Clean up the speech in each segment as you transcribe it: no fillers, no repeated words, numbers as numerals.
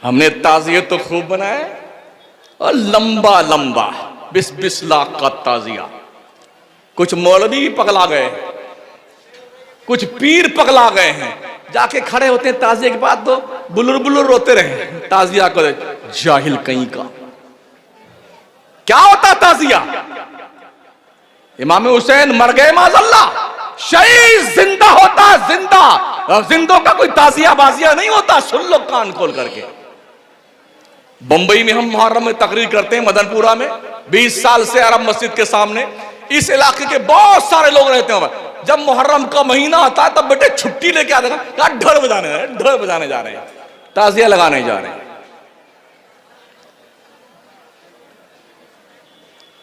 हमने ताजिया तो खूब बनाए और लंबा लंबा 20-20 लाख का ताजिया। कुछ मौलवी भी पगला गए, कुछ पीर पगला गए हैं, जाके खड़े होते हैं ताजिया के बाद तो बुलुर बुलुर रोते रहे ताजिया को। जाहिल कहीं का क्या होता ताजिया? इमाम हुसैन मर गए माज़अल्लाह, शहीद जिंदा होता, जिंदा। और जिंदों का कोई ताजिया बाजिया नहीं होता। सुन लो कान खोल करके। बंबई में हम मुहर्रम में तकरीर करते हैं, मदनपुरा में 20 साल से अरब मस्जिद के सामने। इस इलाके के बहुत सारे लोग रहते हैं। जब मुहर्रम का महीना आता है तब बेटे छुट्टी लेके आते हैं, क्या ढोल बजाने जा रहे हैं, ताजिया लगाने जा रहे हैं।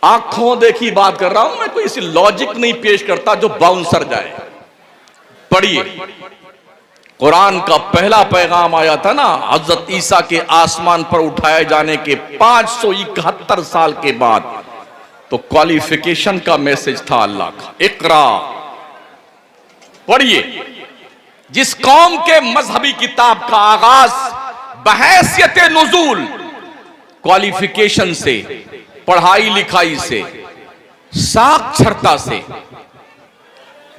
आंखों देखी बात कर रहा हूं मैं, कोई ऐसी लॉजिक नहीं पेश करता जो बाउंसर जाए। पढ़िए, कुरान का पहला पैगाम आया था ना हजरत ईसा के आसमान पर उठाए जाने के 571 साल के बाद, तो क्वालिफिकेशन का मैसेज था अल्लाह का, इकरा। पढ़िए, जिस कौम के मजहबी किताब का आगाज बहैसियत नुज़ूल क्वालिफिकेशन से, पढ़ाई लिखाई से, साक्षरता से,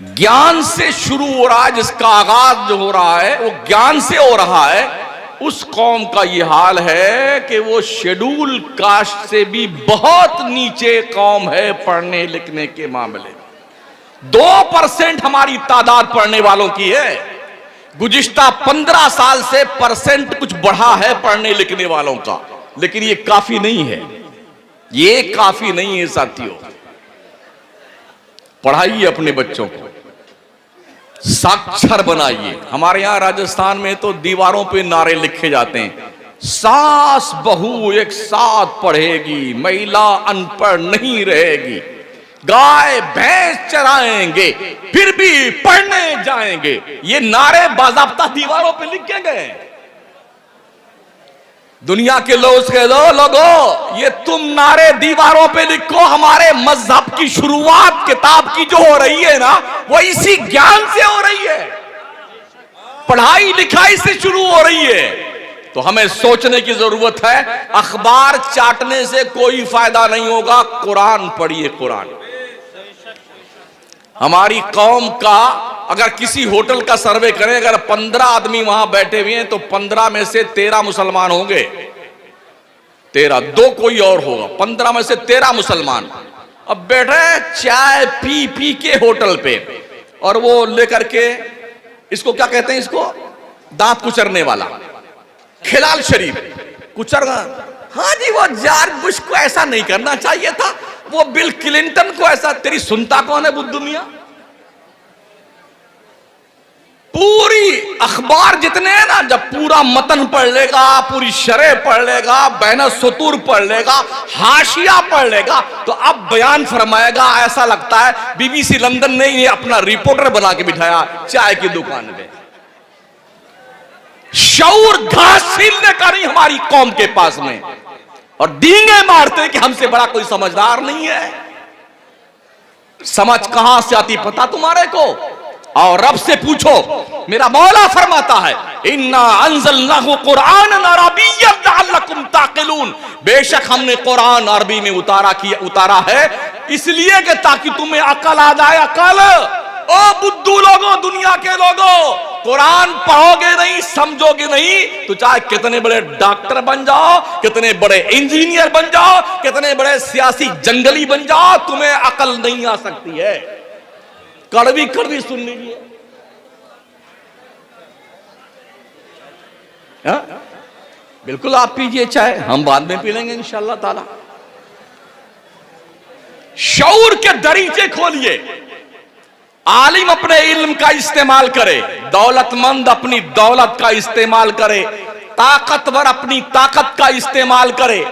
ज्ञान से शुरू हो रहा है, जिसका आगाज जो हो रहा है वो ज्ञान से हो रहा है, उस कौम का ये हाल है कि वो शेड्यूल कास्ट से भी बहुत नीचे कौम है पढ़ने लिखने के मामले में। 2% हमारी तादाद पढ़ने वालों की है। गुज़िश्ता 15 साल से परसेंट कुछ बढ़ा है पढ़ने लिखने वालों का, लेकिन ये काफी नहीं है, ये काफी नहीं है साथियों। पढ़ाइए अपने बच्चों को, साक्षर बनाइए। हमारे यहां राजस्थान में तो दीवारों पे नारे लिखे जाते हैं, सास बहू एक साथ पढ़ेगी, महिला अनपढ़ नहीं रहेगी, गाय भैंस चराएंगे फिर भी पढ़ने जाएंगे। ये नारे बाज़ाब्ता दीवारों पे लिखे गए। दुनिया के लोग कह लो लोगों, ये तुम नारे दीवारों पे लिखो, हमारे मजहब की शुरुआत किताब की जो हो रही है ना, वो इसी ज्ञान से हो रही है, पढ़ाई लिखाई से शुरू हो रही है। तो हमें सोचने की जरूरत है। अखबार चाटने से कोई फायदा नहीं होगा, कुरान पढ़िए, कुरान। हमारी कौम का अगर किसी होटल का सर्वे करें, अगर 15 आदमी वहां बैठे हुए हैं तो 15 में से 13 मुसलमान होंगे, 13, 2 कोई और होगा, 15 में से 13 मुसलमान। अब बैठे चाय पी पी के होटल पे, और वो लेकर के, इसको क्या कहते हैं, इसको दांत कुचरने वाला, खिलाल शरीफ कुचर। हाँ जी, वो जॉर्ज बुश को ऐसा नहीं करना चाहिए था, वो बिल क्लिंटन को ऐसा। तेरी सुनता कौन है बुद्ध दुनिया? पूरी अखबार जितने हैं ना, जब पूरा मतन पढ़ लेगा, पूरी शरह पढ़ लेगा, बैन सुतूर पढ़ लेगा, हाशिया पढ़ लेगा, तो अब बयान फरमाएगा। ऐसा लगता है बीबीसी लंदन ने ही अपना रिपोर्टर बना के बिठाया चाय की दुकान पे। शऊर घास छीलने का नहीं हमारी कौम के पास में, और डींगे मारते कि हमसे बड़ा कोई समझदार नहीं है। समझ कहां से आती पता तुम्हारे को? और रब से पूछो। मेरा मौला फरमाता है, इन्ना अंज़लनाहु कुरानन अरबिय्यन लअल्लकुम ताक़िलून, बेशक हमने कुरान अरबी में उतारा है इसलिए कि ताकि तुम्हें अकल आ जाए। अकल, ओ बुद्धू लोगों, दुनिया के लोगों, कुरान पढ़ोगे नहीं, समझोगे नहीं, तो चाहे कितने बड़े डॉक्टर बन जाओ, कितने बड़े इंजीनियर बन जाओ, कितने बड़े सियासी जंगली बन जाओ, तुम्हें अकल नहीं आ सकती है। कड़वी कड़वी सुन लीजिए। बिल्कुल आप पीजिए चाय, हम बाद में पी लेंगे इंशाअल्लाह ताला। शऊर के दरीचे खोलिए। आलिम अपने इल्म का इस्तेमाल करे, दौलतमंद अपनी दौलत का इस्तेमाल करे, ताकतवर अपनी ताकत का इस्तेमाल करे,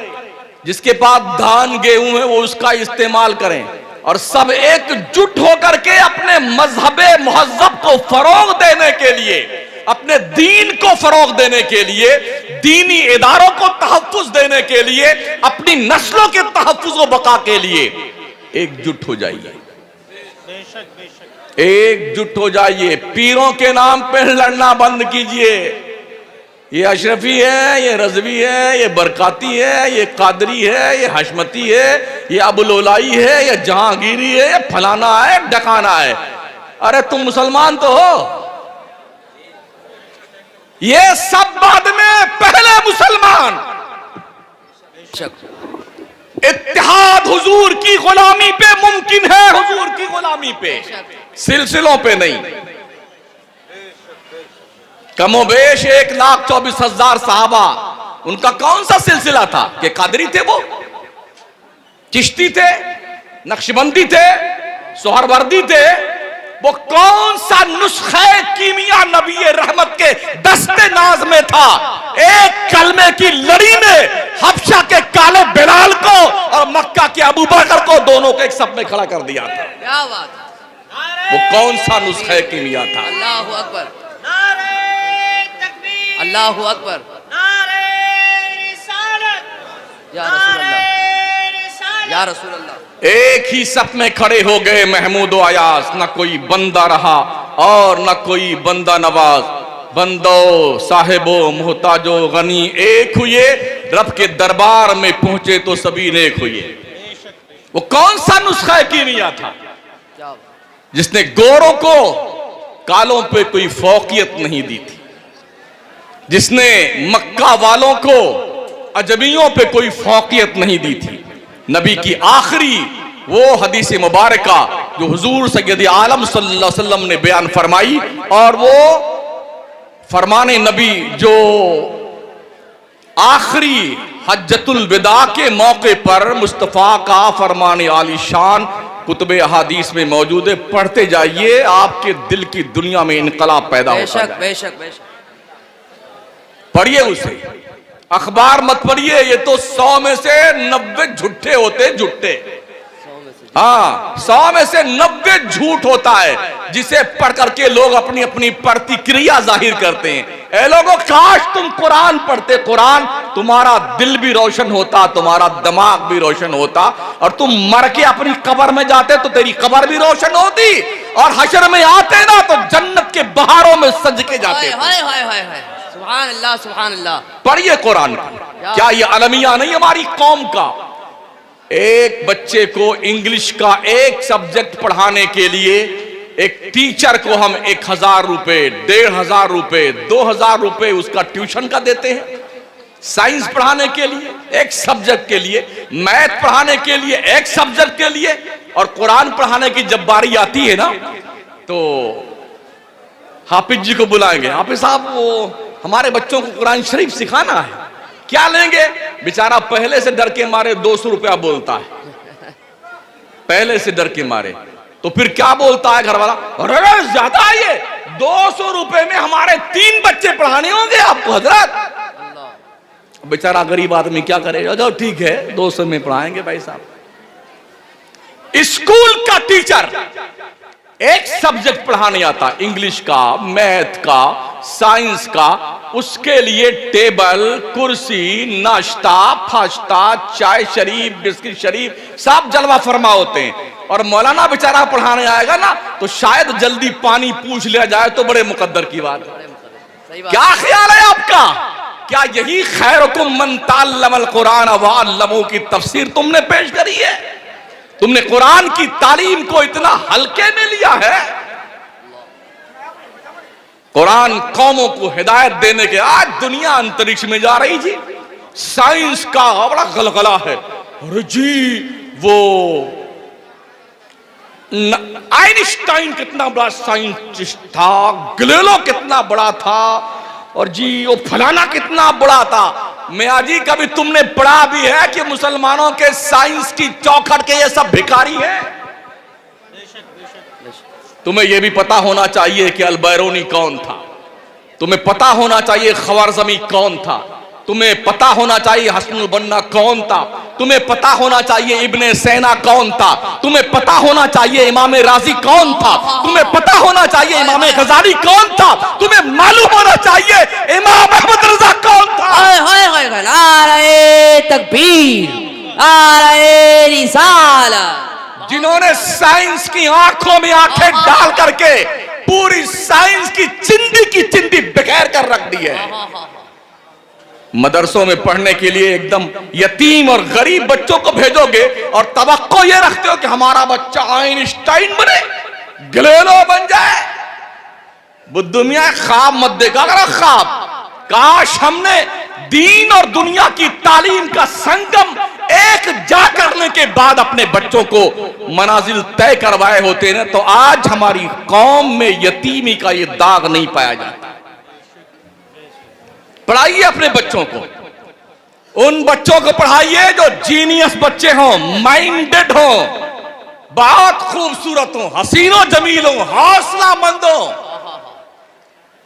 जिसके पास धान गेहूं है वो उसका इस्तेमाल करें, और सब एकजुट होकर के अपने मजहबे मुहज्जब को फरोग देने के लिए, अपने दीन को फरोग देने के लिए, दीनी इदारों को तहफ्फुज देने के लिए, अपनी नस्लों के तहफ्फुज व बका के लिए एकजुट हो जाइए। एकजुट हो जाइए। पीरों के नाम पे लड़ना बंद कीजिए। ये अशरफी है, ये रजवी है, ये बरकाती है, ये कादरी है, ये हशमती है, ये अबुलोलाई है, ये जहांगीरी है, ये फलाना है, डकाना है। अरे तुम मुसलमान तो हो। ये सब बाद में, पहले मुसलमान। इत्तेहाद हुजूर की गुलामी पे मुमकिन है, हुजूर की गुलामी पे, सिलसिलों पे नहीं। कमोबेश 1,24,000 सहाबा, उनका कौन सा सिलसिला था कि कादरी थे, वो चिश्ती थे, नक्शबंदी थे, सोहरवर्दी थे। वो कौन सा नुस्खे कीमिया नबी रहमत के दस्ते नाज में था? एक कलमे की लड़ी में हबशा के काले बिलाल को और मक्का के अबू बकर को दोनों को एक सब में खड़ा कर दिया था। क्या बात। वो कौन सा नुस्खे कीमिया था? अल्लाहु अकबर, अल्लाहु अकबर, या रसूल अल्लाह, या रसूल अल्लाह। एक ही सफ में खड़े हो गए महमूद व अयास, न कोई बंदा रहा और न कोई बंदा नवाज। बंदो साहिबो मोहताजो गनी एक हुए, रब के दरबार में पहुंचे तो सभी नेक हुए। वो कौन सा नुस्खा कीमिया था जिसने गोरों को कालों पे कोई फौकियत नहीं दी थी, जिसने मक्का वालों को अजमियों पे कोई फौकियत नहीं दी थी? नबी की आखिरी वो हदीस मुबारका जो हुजूर सैयद आलम सल्लल्लाहु अलैहि वसल्लम ने बयान फरमाई, और वो फरमाने नबी जो आखिरी हज्जतुल विदा के मौके पर मुस्तफ़ा का फरमाने आलीशान कुतुबे अहादीस में मौजूद है। पढ़ते जाइए, आपके दिल की दुनिया में इनकलाब पैदा होता है। बेशक बेशक बेशक, पढ़िए उसे, अखबार मत पढ़िए। ये तो 100 में से 90 झूठे होते, झूठे। हाँ, 100 में से 90 झूठ होता है, जिसे पढ़ करके लोग अपनी अपनी प्रतिक्रिया जाहिर करते हैं। ए लोगों, काश तुम कुरान पढ़ते, कुरान तुम्हारा दिल भी रोशन होता, तुम्हारा दिमाग भी रोशन होता, और तुम मर के अपनी कब्र में जाते तो तेरी कब्र भी रोशन होती, और हशर में आते ना तो जन्नत के बहारों में सज के जाते। हाय हाय हाय हाय, सुभान अल्लाह सुभान अल्लाह। पढ़िए कुरान। क्या ये अलमिया नहीं हमारी कौम का? एक बच्चे को इंग्लिश का एक सब्जेक्ट पढ़ाने के लिए एक टीचर को हम 1,000 रुपए, 1,500 रुपए, 2,000 रुपए उसका ट्यूशन का देते हैं। साइंस पढ़ाने के लिए एक सब्जेक्ट के लिए, मैथ पढ़ाने के लिए एक सब्जेक्ट के लिए, और कुरान पढ़ाने की जब बारी आती है ना तो हाफिज जी को बुलाएंगे। हाफिज साहब, वो हमारे बच्चों को कुरान शरीफ सिखाना है, क्या लेंगे? बेचारा पहले से डर के मारे 200 रुपया बोलता है, पहले से डर के मारे। तो फिर क्या बोलता है घर वाला? अरे ज्यादा है ये, 200 रुपए में हमारे 3 बच्चे पढ़ाने होंगे आपको हजरत। बेचारा गरीब आदमी क्या करेगा? जाओ ठीक है, 200 में पढ़ाएंगे भाई साहब। स्कूल का टीचर एक सब्जेक्ट पढ़ाने आता, इंग्लिश का, मैथ का, साइंस का, उसके लिए टेबल, कुर्सी, नाश्ता, फाश्ता, चाय शरीफ, बिस्किट शरीफ सब जलवा फरमा होते हैं। और मौलाना बेचारा पढ़ाने आएगा ना तो शायद जल्दी पानी पूछ लिया जाए तो बड़े मुकद्दर की बात है। क्या ख्याल है आपका? क्या यही खैरुकुम मन तअल्लमल कुरान व अल्लमहु की तफसीर तुमने पेश करी है? तुमने कुरान की तालीम को इतना हल्के में लिया है? कुरान कौमों को हिदायत देने के, आज दुनिया अंतरिक्ष में जा रही जी, साइंस का बड़ा गलगला है। अरे जी, वो आइंस्टाइन कितना बड़ा साइंटिस्ट था, गैलीलियो कितना बड़ा था, और जी वो फलाना कितना बड़ा था। मियां जी, कभी तुमने पढ़ा भी है कि मुसलमानों के साइंस की चौखट के ये सब भिखारी हैं? तुम्हें यह भी पता होना चाहिए कि अल-बैरूनी कौन था, तुम्हें पता होना चाहिए ख्वारिज़मी कौन था, तुम्हें पता होना चाहिए हसनुल बन्ना कौन था, तुम्हें पता होना चाहिए इब्ने सैना कौन था, तुम्हें पता होना चाहिए इमाम राजी कौन था, तुम्हें पता होना चाहिए इमाम गजाली कौन था, तुम्हें मालूम होना चाहिए इमाम अहमद रजा कौन था। नारे तकबीर, नारे रिसालत। जिन्होंने साइंस की आंखों में आंखें डाल करके पूरी साइंस की चिंदी बिखेर कर रख दी है। मदरसों में पढ़ने के लिए एकदम यतीम और गरीब बच्चों को भेजोगे और तवक्को ये रखते हो कि हमारा बच्चा आइंस्टाइन बने, गैलीलियो बन जाए। बुद्धू मियां ख्वाब मत देखा करो, ख्वाब। काश हमने दीन और दुनिया की तालीम का संगम एक जा करने के बाद अपने बच्चों को मनाजिल तय करवाए होते ना, तो आज हमारी कौम में यतीमी का ये दाग नहीं पाया जाता। पढ़ाइए अपने बच्चों को, उन बच्चों को पढ़ाइए जो जीनियस बच्चे हों, माइंडेड हों, बहुत खूबसूरत हों, हसीनो जमील हों, हौसला मंद हों।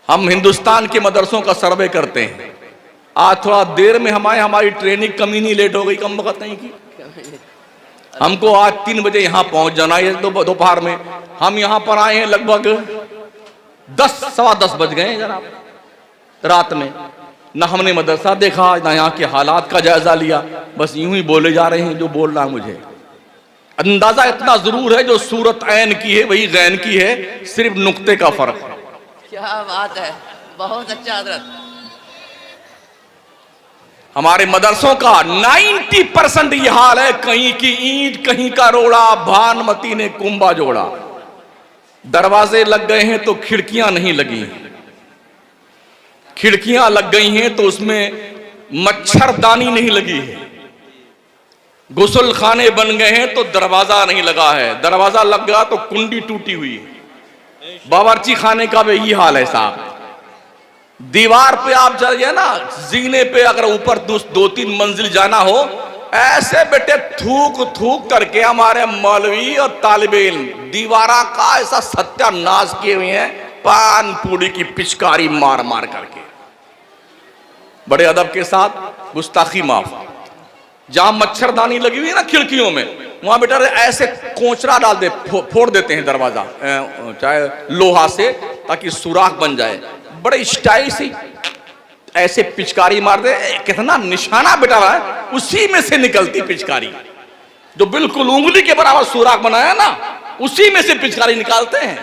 हम हिंदुस्तान के मदरसों का सर्वे करते हैं। आज थोड़ा देर में हमारी ट्रेनिंग कमी नहीं, लेट हो गई, कम वक्त नहीं की। हमको आज 3 बजे यहां पहुंच जाना है दोपहर में। हम यहां पर आए हैं लगभग 10 सवा 10 बज गए हैं जनाब रात में। ना हमने मदरसा देखा, ना यहाँ के हालात का जायजा लिया, बस यूं ही बोले जा रहे हैं जो बोल रहा मुझे। अंदाजा इतना जरूर है, जो सूरत ऐन की है वही गैन की है, सिर्फ नुक्ते का फर्क है। क्या बात है, बहुत अच्छा हजरत। हमारे मदरसों का 90% ये हाल है, कहीं की ईंट कहीं का रोड़ा, भानुमती ने कुंभा जोड़ा। दरवाजे लग गए हैं तो खिड़कियां नहीं लगी, खिड़कियां लग गई हैं तो उसमें मच्छरदानी नहीं लगी है। गुसल खाने बन गए हैं तो दरवाजा नहीं लगा है, दरवाजा लग गया तो कुंडी टूटी हुई है। बावर्ची खाने का भी यही हाल है साहब। दीवार पे आप जाइए ना, जीने पे अगर ऊपर 2-3 मंजिल जाना हो, ऐसे बेटे थूक थूक करके हमारे मौलवी और तालिबे इल्म दीवारा का ऐसा सत्यानाश किए हुए हैं, पान पूड़ी की पिचकारी मार मार करके। बड़े अदब के साथ, गुस्ताखी माफ। जहां मच्छरदानी लगी हुई है ना खिड़कियों में, वहां बेटा ऐसे कोचरा डाल दे, फोड़ देते हैं दरवाजा चाहे लोहा से, ताकि सुराख बन जाए। बड़े स्टाइल से ऐसे पिचकारी मार दे, कितना निशाना बेटा है, उसी में से निकलती पिचकारी, जो बिल्कुल उंगली के बराबर सुराख बनाया ना, उसी में से पिचकारी निकालते हैं।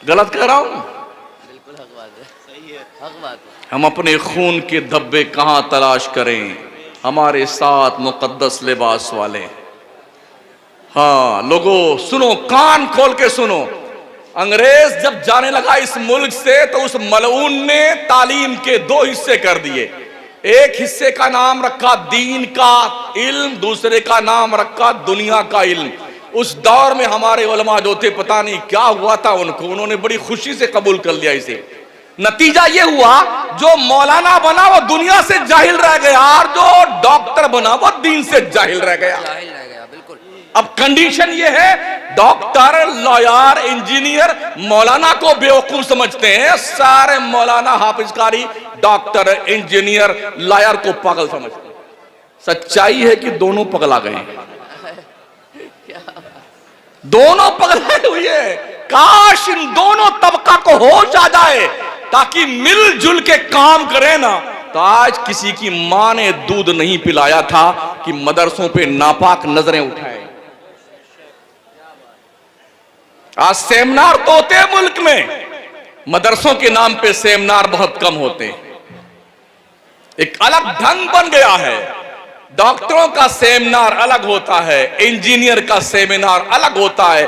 गलत कह रहा हूं? बिल्कुल हक बात है, सही है, हक बात है। हम अपने खून के धब्बे कहां तलाश करें, हमारे साथ मुकद्दस लिबास वाले। हाँ लोगों सुनो, कान खोल के सुनो। अंग्रेज जब जाने लगा इस मुल्क से, तो उस मलऊन ने तालीम के 2 हिस्से कर दिए। एक हिस्से का नाम रखा दीन का इल्म, दूसरे का नाम रखा दुनिया का इल्म। उस दौर में हमारे उलमा जो थे, पता नहीं क्या हुआ था उनको, उन्होंने बड़ी खुशी से कबूल कर लिया इसे। नतीजा ये हुआ, जो मौलाना बना वो दुनिया से जाहिल रह गया, और जो डॉक्टर बना वो दीन से जाहिल रह गया। बिल्कुल। अब कंडीशन ये है, डॉक्टर, लॉयर, इंजीनियर मौलाना को बेवकूफ समझते हैं, सारे मौलाना हाफिजकारी डॉक्टर, इंजीनियर, लॉयर को पागल समझते हैं। सच्चाई है कि दोनों पगला गए हैं, दोनों पगलाए हुए हैं। काश इन दोनों तबका को होश आ जाए, ताकि मिलजुल के काम करें ना, तो आज किसी की मां ने दूध नहीं पिलाया था कि मदरसों पे नापाक नजरें उठाए। आज सेमिनार तो होते हैं मुल्क में, मदरसों के नाम पे सेमिनार बहुत कम होते हैं। एक अलग ढंग बन गया है, डॉक्टरों का सेमिनार अलग होता है, इंजीनियर का सेमिनार अलग होता है,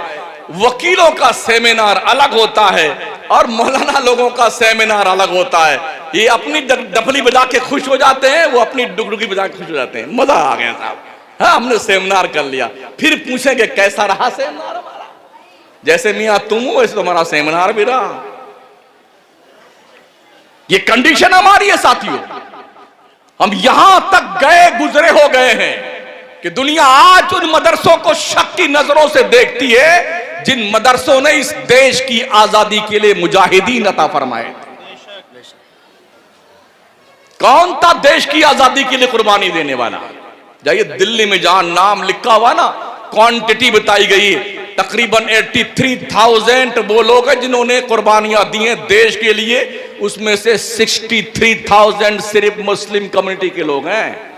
वकीलों का सेमिनार अलग होता है, और मौलाना लोगों का सेमिनार अलग होता है। ये अपनी डफली बजा के खुश हो जाते हैं, वो अपनी डुगडुगी बजा के खुश हो जाते हैं। मजा आ गया साहब, हाँ हमने सेमिनार कर लिया। फिर पूछेंगे कैसा रहा सेमिनार हमारा? जैसे मियां तुम हो वैसे तुम्हारा सेमिनार भी रहा। ये कंडीशन हमारी है साथियों। हम यहां तक गए गुजरे हो गए हैं कि दुनिया आज उन मदरसों को शक की नजरों से देखती है जिन मदरसों ने इस देश की आजादी के लिए मुजाहिदीन अता फरमाए। कौन था देश की आजादी के लिए कुर्बानी देने वाला? जाइए दिल्ली में जहां नाम लिखा हुआ ना, क्वांटिटी बताई गई, तकरीबन 83,000 वो लोग हैं जिन्होंने कुर्बानियां दी हैं देश के लिए। उसमें से 63,000 सिर्फ मुस्लिम कम्युनिटी के लोग हैं।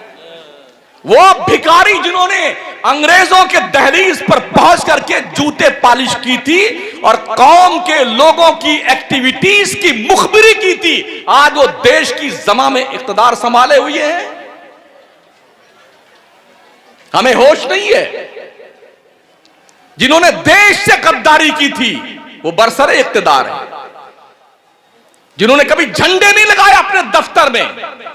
वो भिखारी जिन्होंने अंग्रेजों के दहलीज पर पहुंच करके जूते पॉलिश की थी और कौम के लोगों की एक्टिविटीज की मुखबिरी की थी। आज वो देश की जमा में इख्तिदार संभाले हुए हैं। हमें होश नहीं है। जिन्होंने देश से गद्दारी की थी वो बरसरे इख्तिदार है। जिन्होंने कभी झंडे नहीं लगाए अपने दफ्तर में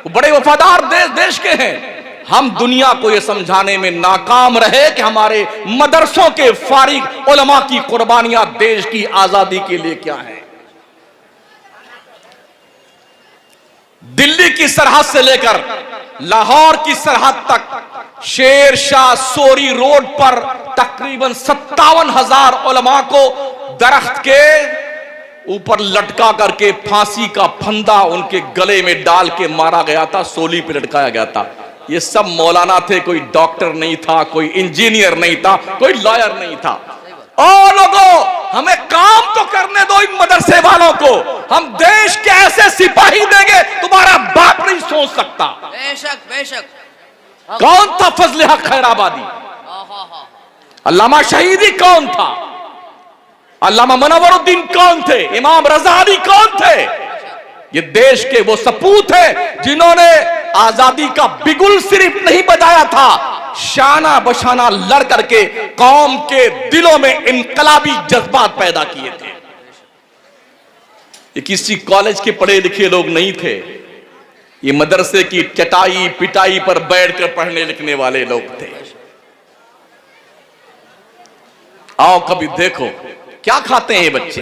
वो बड़े वफादार देश के हैं। हम दुनिया को यह समझाने में नाकाम रहे कि हमारे मदरसों के फारिग उलमा की कुर्बानियां देश की आजादी के लिए क्या है। दिल्ली की सरहद से लेकर लाहौर की सरहद तक शेर शाह सोरी रोड पर तकरीबन 57,000 उलमा को दरख्त के ऊपर लटका करके फांसी का फंदा उनके गले में डाल के मारा गया था, सोली पे लटकाया गया था। ये सब मौलाना थे, कोई डॉक्टर नहीं था, कोई इंजीनियर नहीं था, कोई लॉयर नहीं था। और लोगों, हमें काम तो करने दो इन मदरसे वालों को। हम देश के ऐसे सिपाही देंगे तुम्हारा बाप नहीं सोच सकता। बेशक बेशक। कौन था फजल हक खैराबादी? अल्लामा शहीदी कौन था? अल्लामा मुनव्वरुद्दीन कौन थे? इमाम रजा अली कौन थे? ये देश के वो सपूत हैं जिन्होंने आजादी का बिगुल सिर्फ नहीं बजाया था, शाना बशाना लड़ करके कौम के दिलों में इनकलाबी जज्बात पैदा किए थे। ये किसी कॉलेज के पढ़े लिखे लोग नहीं थे। ये मदरसे की चटाई पिटाई पर बैठकर पढ़ने लिखने वाले लोग थे। आओ कभी देखो क्या खाते हैं ये बच्चे।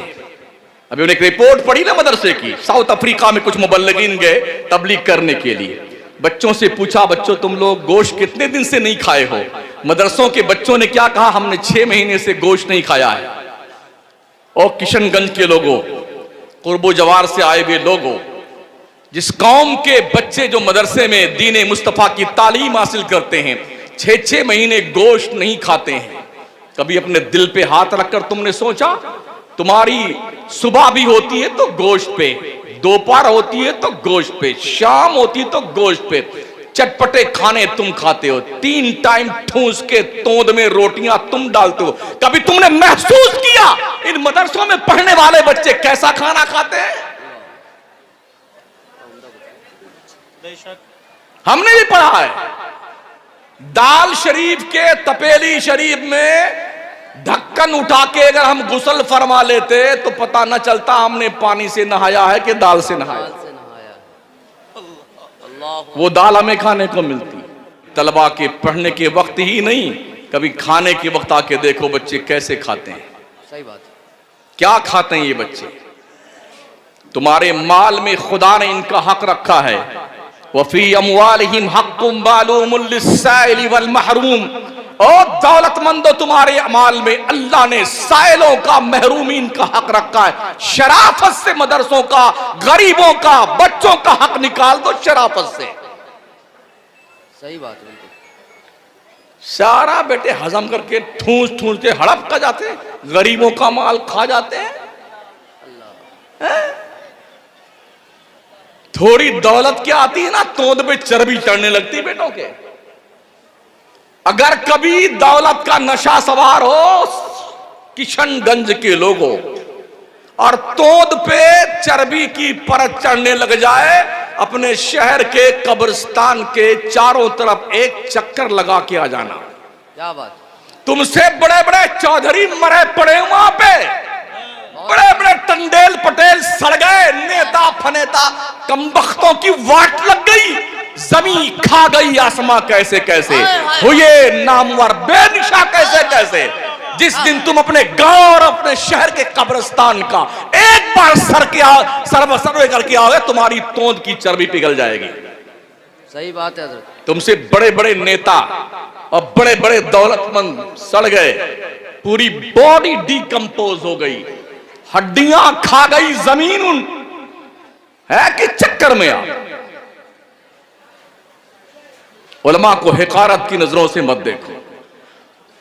अभी उन्हें एक रिपोर्ट पढ़ी ना मदरसे की, साउथ अफ्रीका में कुछ मुबल्लिगीन गए तबलीग करने के लिए। बच्चों से पूछा, बच्चों तुम लोग गोश्त कितने दिन से नहीं खाए हो? मदरसों के बच्चों ने क्या कहा, हमने 6 महीने से गोश्त नहीं खाया है। और किशनगंज के लोगों, कुर्बो जवार से आए हुए लोगों, जिस कौम के बच्चे जो मदरसे में दीन मुस्तफा की तालीम हासिल करते हैं 6-6 महीने गोश्त नहीं खाते हैं। कभी अपने दिल पे हाथ रखकर तुमने सोचा, तुम्हारी सुबह भी होती है तो गोश्त पे, दोपहर होती है तो गोश्त पे, शाम होती है तो गोश्त पे, चटपटे खाने तुम खाते हो, 3 टाइम ठूस के तोंद में रोटियां तुम डालते हो। कभी तुमने महसूस किया इन मदरसों में पढ़ने वाले बच्चे कैसा खाना खाते हैं? हमने भी पढ़ा है। दाल शरीफ के तपेली शरीफ में ढक्कन उठा के अगर हम गुस्ल फरमा लेते तो पता न चलता हमने पानी से नहाया है कि दाल से नहाया। वो दाल हमें खाने को मिलती। तलबा के पढ़ने के वक्त ही नहीं, कभी खाने के वक्त आके देखो बच्चे कैसे खाते हैं। सही बात। क्या खाते हैं ये बच्चे? तुम्हारे माल में खुदा ने इनका हक रखा है। वफी अमवालिहिम हक्कुम मालूमुल लिस्साइल वल महरूम। और दौलतमंदों, तुम्हारे माल में अल्लाह ने साइलों का, महरूमीन का हक रखा है। शराफत से मदरसों का, गरीबों का, बच्चों का हक निकाल दो शराफत से। सही बात है। सारा बेटे हजम करके ठूस ठूस के हड़प कर जाते हैं, गरीबों का माल खा जाते हैं। थोड़ी दौलत क्या आती है ना, तोंद पे चर्बी चढ़ने लगती है बेटों के। अगर कभी दौलत का नशा सवार हो किशनगंज के लोगों और तोंद पे चर्बी की परत चढ़ने लग जाए, अपने शहर के कब्रिस्तान के चारों तरफ एक चक्कर लगा के आ जाना। क्या बात। तुमसे बड़े बड़े चौधरी मरे पड़े वहां पे, बड़े बड़े टंडेल पटेल सड़ गए, नेता फनेता कमबख्तों की वाट लग गई, जमीन खा गई आसमां कैसे कैसे हुए, नामवर बेनिशा कैसे कैसे। जिस दिन तुम अपने गांव और अपने शहर के कब्रिस्तान का एक बार सर्वे करके आओगे, तुम्हारी तोंद की चर्बी पिघल जाएगी। सही बात है हज़रत। तुमसे बड़े बड़े नेता और बड़े बड़े दौलतमंद सड़ गए, पूरी बॉडी डिकम्पोज हो गई, हड्डियां खा गई जमीन। उन है कि चक्कर में आ। उलमा को हिकारत की नजरों से मत देखो।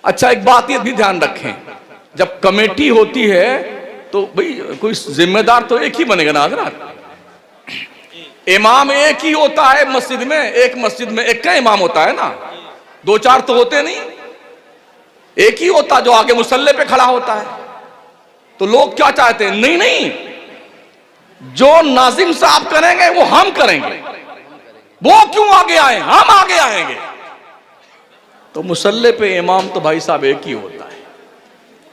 अच्छा, एक बात ये भी ध्यान रखें, जब कमेटी होती है तो भाई कोई जिम्मेदार तो एक ही बनेगा ना हज़रात। इमाम एक ही होता है मस्जिद में, एक मस्जिद में एक का इमाम होता है ना, 2-4 तो होते नहीं। एक ही होता जो आगे मुसल्ले पे खड़ा होता है। तो लोग क्या चाहते हैं? नहीं नहीं, जो नाजिम साहब करेंगे वो हम करेंगे, वो क्यों आगे आए, हम आगे आएंगे। तो मुसल्ले पे इमाम तो भाई साहब एक ही होता है।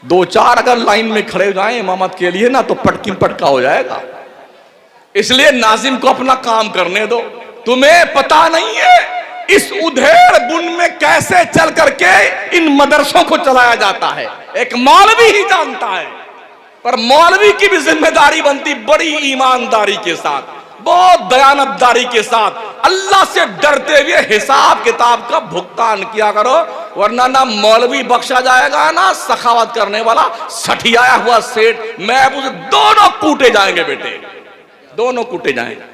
दो चार अगर लाइन में खड़े जाएं इमामत के लिए ना, तो पटकी पटका हो जाएगा। इसलिए नाजिम को अपना काम करने दो। तुम्हें पता नहीं है इस उधेड़ बुन में कैसे चल करके इन मदरसों को चलाया जाता है, एक मौलवी ही जानता है। पर मौलवी की भी जिम्मेदारी बनती बड़ी ईमानदारी के साथ, बहुत दयानतदारी के साथ, अल्लाह से डरते हुए हिसाब किताब का भुगतान किया करो, वरना ना मौलवी बख्शा जाएगा ना सखावत करने वाला सठियाया हुआ सेठ महबूब, दोनों कूटे जाएंगे बेटे, दोनों कूटे जाएंगे।